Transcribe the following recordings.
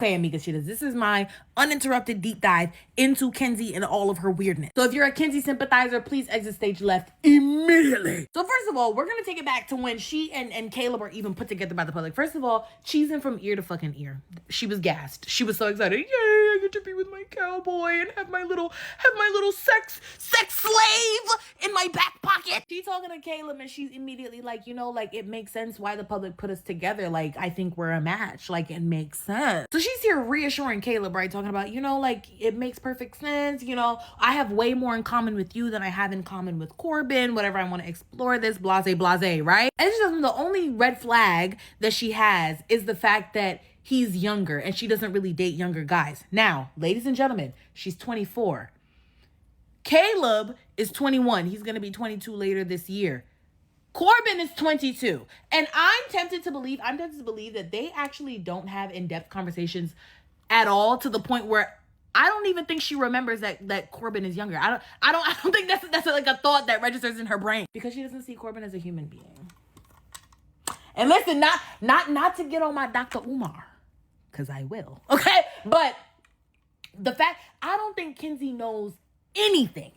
Okay, Amiga Cheetahs, this is my uninterrupted deep dive into Kenzie and all of her weirdness. So if you're a Kenzie sympathizer, please exit stage left immediately. So first of all, we're gonna take it back to when she and Caleb were even put together by the public. First of all, cheesing from ear to fucking ear. She was gassed. She was so excited. Yay, I get to be with my cowboy and have my little sex slave in my back pocket. She's talking to Caleb and she's immediately like, like it makes sense why the public put us together. Like, I think we're a match. Like, it makes sense. So she's here reassuring Caleb, right? Talking about, like it makes perfect sense. I have way more in common with you than I have in common with Corbin. Whatever, I want to explore this, blase, right? And she doesn't, the only red flag that she has is the fact that he's younger and she doesn't really date younger guys. Now, ladies and gentlemen, she's 24. Caleb is 21. He's going to be 22 later this year. Corbin is 22. And I'm tempted to believe that they actually don't have in-depth conversations at all, to the point where I don't even think she remembers that Corbin is younger. I don't think that's like a thought that registers in her brain, because she doesn't see Corbin as a human being. And listen, not to get on my Dr. Umar, because I will. Okay? But the fact, I don't think Kenzie knows anything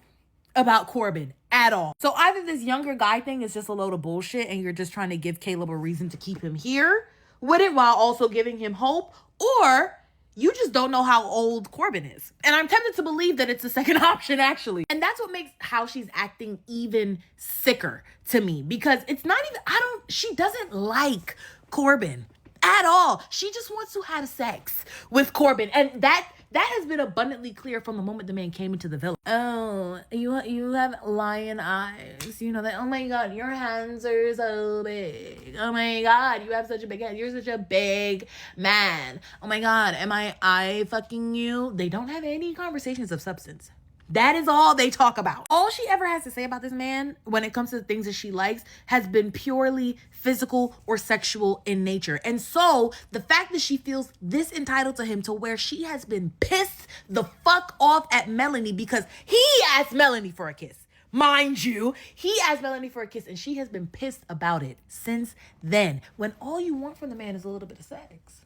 about Corbin at all. So either this younger guy thing is just a load of bullshit and you're just trying to give Caleb a reason to keep him here with it while also giving him hope, or you just don't know how old Corbin is. And I'm tempted to believe that it's the second option, actually. And that's what makes how she's acting even sicker to me, because it's not even, she doesn't like Corbin at all. She just wants to have sex with Corbin. And that has been abundantly clear from the moment the man came into the villa. Oh, you have lion eyes. That, oh my God, your hands are so big. Oh my God, you have such a big head. You're such a big man. Oh my God, am I fucking you? They don't have any conversations of substance. That is all they talk about. All she ever has to say about this man when it comes to the things that she likes has been purely physical or sexual in nature. And so the fact that she feels this entitled to him, to where she has been pissed the fuck off at Melanie because he asked Melanie for a kiss. Mind you, he asked Melanie for a kiss and she has been pissed about it since then. When all you want from the man is a little bit of sex.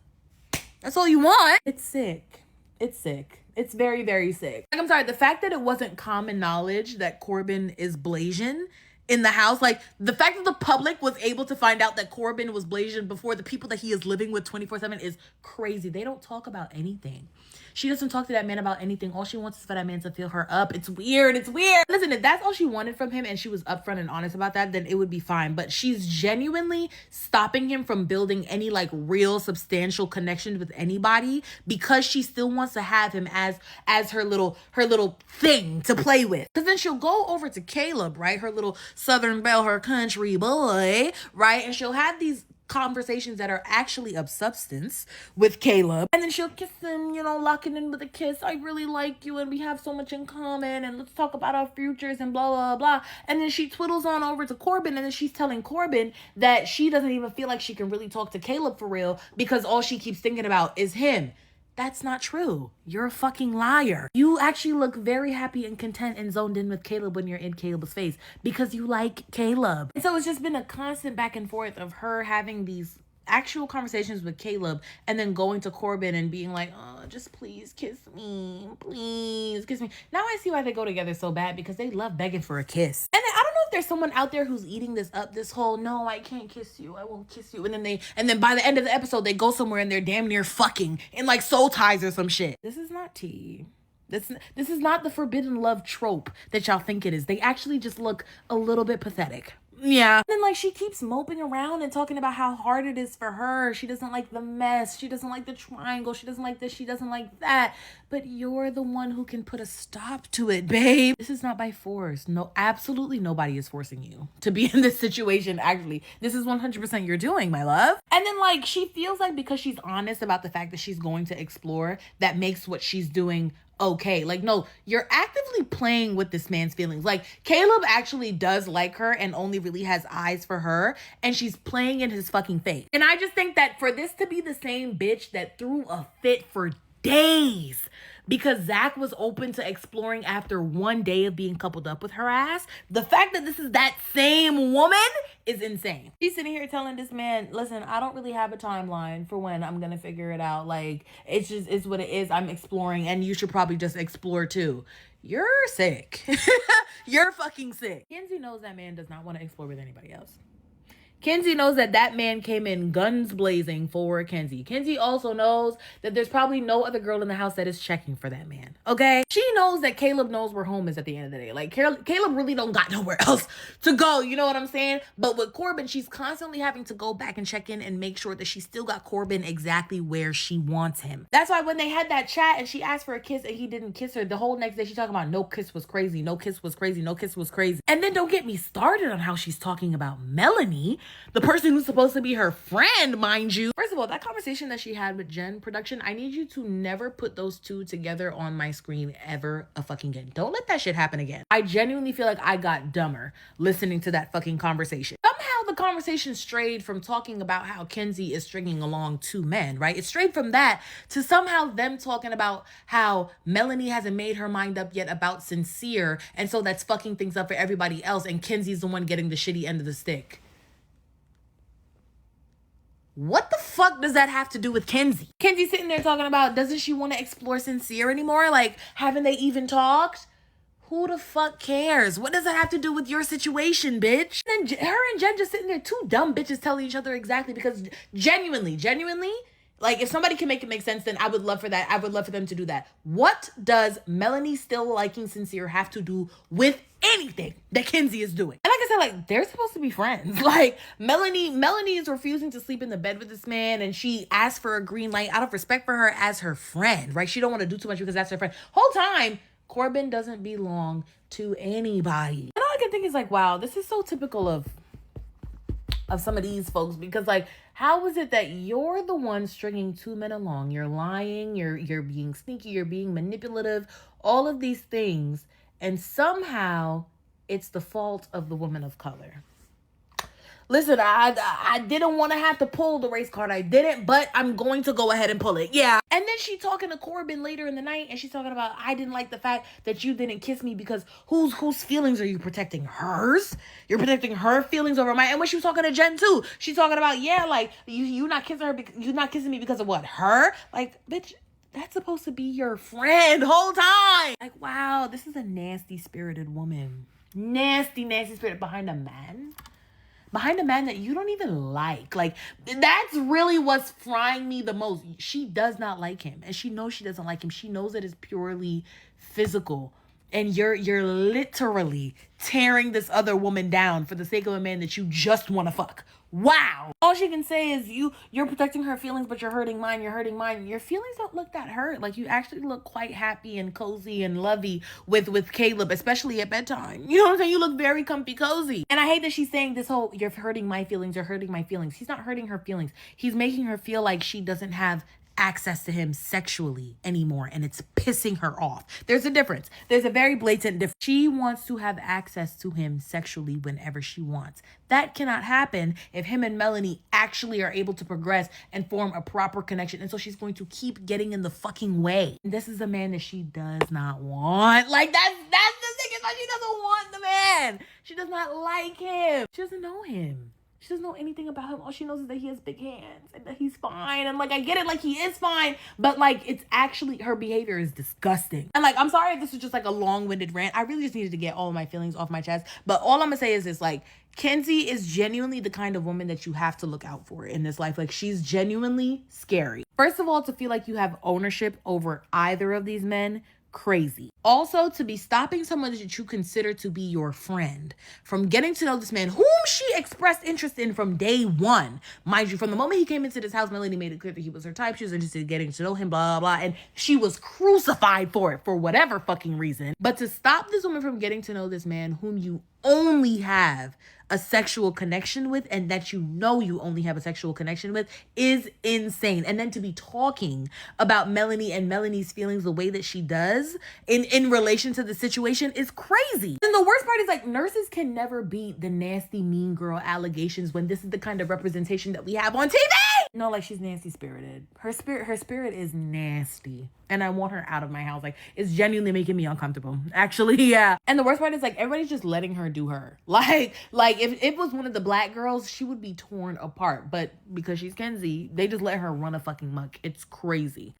That's all you want. It's sick. It's sick. It's very, very sick. Like, I'm sorry, the fact that it wasn't common knowledge that Corbin is Blasian in the house, like the fact that the public was able to find out that Corbin was Blasian before the people that he is living with 24/7 is crazy. They don't talk about anything. She doesn't talk to that man about anything. All she wants is for that man to fill her up. It's weird. It's weird. Listen, if that's all she wanted from him and she was upfront and honest about that, then it would be fine. But she's genuinely stopping him from building any like real substantial connection with anybody because she still wants to have him as her little thing to play with. Because then she'll go over to Caleb, right? Her little Southern belle, her country boy, right? And she'll have these conversations that are actually of substance with Caleb, and then she'll kiss him, lock it in with a kiss. I really like you and we have so much in common and let's talk about our futures and blah blah blah. And then she twiddles on over to Corbin, and then she's telling Corbin that she doesn't even feel like she can really talk to Caleb for real because all she keeps thinking about is him. That's not true. You're a fucking liar. You actually look very happy and content and zoned in with Caleb when you're in Caleb's face because you like Caleb. And so it's just been a constant back and forth of her having these actual conversations with Caleb and then going to Corbin and being like, oh, just please kiss me. Please kiss me. Now I see why they go together so bad, because they love begging for a kiss. And then I don't know if there's someone out there who's eating this up, this whole, no, I can't kiss you. I won't kiss you. And then by the end of the episode, they go somewhere and they're damn near fucking in like soul ties or some shit. This is not tea. This is not the forbidden love trope that y'all think it is. They actually just look a little bit pathetic. Yeah. And then like she keeps moping around and talking about how hard it is for her. She doesn't like the mess. She doesn't like the triangle. She doesn't like this. She doesn't like that. But you're the one who can put a stop to it, babe. This is not by force. No, absolutely nobody is forcing you to be in this situation. Actually, this is 100% you're doing, my love. And then like she feels like because she's honest about the fact that she's going to explore, that makes what she's doing okay. Like, no, you're actively playing with this man's feelings. Like, Caleb actually does like her and only really has eyes for her, and she's playing in his fucking face. And I just think that for this to be the same bitch that threw a fit for days. Because Zach was open to exploring after 1 day of being coupled up with her ass. The fact that this is that same woman is insane. She's sitting here telling this man, listen, I don't really have a timeline for when I'm gonna figure it out. Like, it's what it is. I'm exploring, and you should probably just explore too. You're sick. You're fucking sick. Kenzie knows that man does not want to explore with anybody else. Kenzie knows that that man came in guns blazing for Kenzie. Kenzie also knows that there's probably no other girl in the house that is checking for that man, okay? She knows that Caleb knows where home is at the end of the day. Like, Caleb really don't got nowhere else to go, you know what I'm saying? But with Corbin, she's constantly having to go back and check in and make sure that she still got Corbin exactly where she wants him. That's why when they had that chat and she asked for a kiss and he didn't kiss her, the whole next day she's talking about no kiss was crazy, no kiss was crazy, no kiss was crazy. And then don't get me started on how she's talking about Melanie, the person who's supposed to be her friend, mind you. First of all, that conversation that she had with Jen production, I need you to never put those two together on my screen ever a fucking again. Don't let that shit happen again. I genuinely feel like I got dumber listening to that fucking conversation. Somehow the conversation strayed from talking about how Kenzie is stringing along two men, right? It strayed from that to somehow them talking about how Melanie hasn't made her mind up yet about Sincere, and so that's fucking things up for everybody else, and Kenzie's the one getting the shitty end of the stick. What the fuck does that have to do with Kenzie? Kenzie sitting there talking about, doesn't she want to explore Sincere anymore? Like, haven't they even talked? Who the fuck cares? What does that have to do with your situation, bitch? And then her and Jen just sitting there, two dumb bitches telling each other exactly, because genuinely, like, if somebody can make it make sense, then I would love for that. I would love for them to do that. What does Melanie still liking Sincere have to do with anything that Kenzie is doing? And like I said, like, they're supposed to be friends. Like, Melanie is refusing to sleep in the bed with this man, and she asked for a green light out of respect for her as her friend, right? She don't want to do too much because that's her friend. Whole time, Corbin doesn't belong to anybody. And all I can think is like, wow, this is so typical of some of these folks, because like, how is it that you're the one stringing two men along? You're lying, you're being sneaky, you're being manipulative, all of these things, and somehow it's the fault of the woman of color. Listen, I didn't want to have to pull the race card. I didn't, but I'm going to go ahead and pull it. Yeah. And then she talking to Corbin later in the night, and she's talking about, I didn't like the fact that you didn't kiss me because whose feelings are you protecting? Hers? You're protecting her feelings over mine. And when she was talking to Jen too, she's talking about, yeah, like, you not kissing her, you not kissing me because of what? Her? Like, bitch, that's supposed to be your friend whole time. Like, wow, this is a nasty spirited woman. Nasty spirit behind a man. Behind a man that you don't even like. Like, that's really what's frying me the most. She does not like him, and she knows she doesn't like him. She knows it is purely physical, and you're literally tearing this other woman down for the sake of a man that you just want to fuck. Wow. All she can say is you're protecting her feelings, but you're hurting mine. Your feelings don't look that hurt. Like, you actually look quite happy and cozy and lovey with Caleb, especially at bedtime. You know what I'm saying? You look very comfy cozy. And I hate that she's saying this whole, you're hurting my feelings, you're hurting my feelings. He's not hurting her feelings. He's making her feel like she doesn't have access to him sexually anymore, and it's pissing her off. There's a difference. There's a very blatant difference. She wants to have access to him sexually whenever she wants. That cannot happen if him and Melanie actually are able to progress and form a proper connection. And so she's going to keep getting in the fucking way. And this is a man that she does not want. Like, that's the thing, is like, she doesn't want the man. She does not like him. She doesn't know him. She doesn't know anything about him. All she knows is that he has big hands and that he's fine. And like, I get it, like, he is fine, but like, it's actually, her behavior is disgusting. And like, I'm sorry if this was just like a long-winded rant. I really just needed to get all my feelings off my chest. But all I'm gonna say is this, like, Kenzie is genuinely the kind of woman that you have to look out for in this life. Like, she's genuinely scary. First of all, to feel like you have ownership over either of these men, crazy. Also, to be stopping someone that you consider to be your friend from getting to know this man whom she expressed interest in from day one. Mind you, from the moment he came into this house, Melanie made it clear that he was her type. She was interested in getting to know him, blah, blah, blah. And she was crucified for it, for whatever fucking reason. But to stop this woman from getting to know this man whom you only have a sexual connection with, and that you know you only have a sexual connection with, is insane. And then to be talking about Melanie and Melanie's feelings the way that she does in relation to the situation is crazy. And the worst part is, like, nurses can never beat the nasty mean girl allegations when this is the kind of representation that we have on TV. No, like she's nasty spirited. Her spirit is nasty. And I want her out of my house. Like, it's genuinely making me uncomfortable. Actually, yeah. And the worst part is, like, everybody's just letting her do her. Like if it was one of the black girls, she would be torn apart. But because she's Kenzie, they just let her run a fucking muck. It's crazy.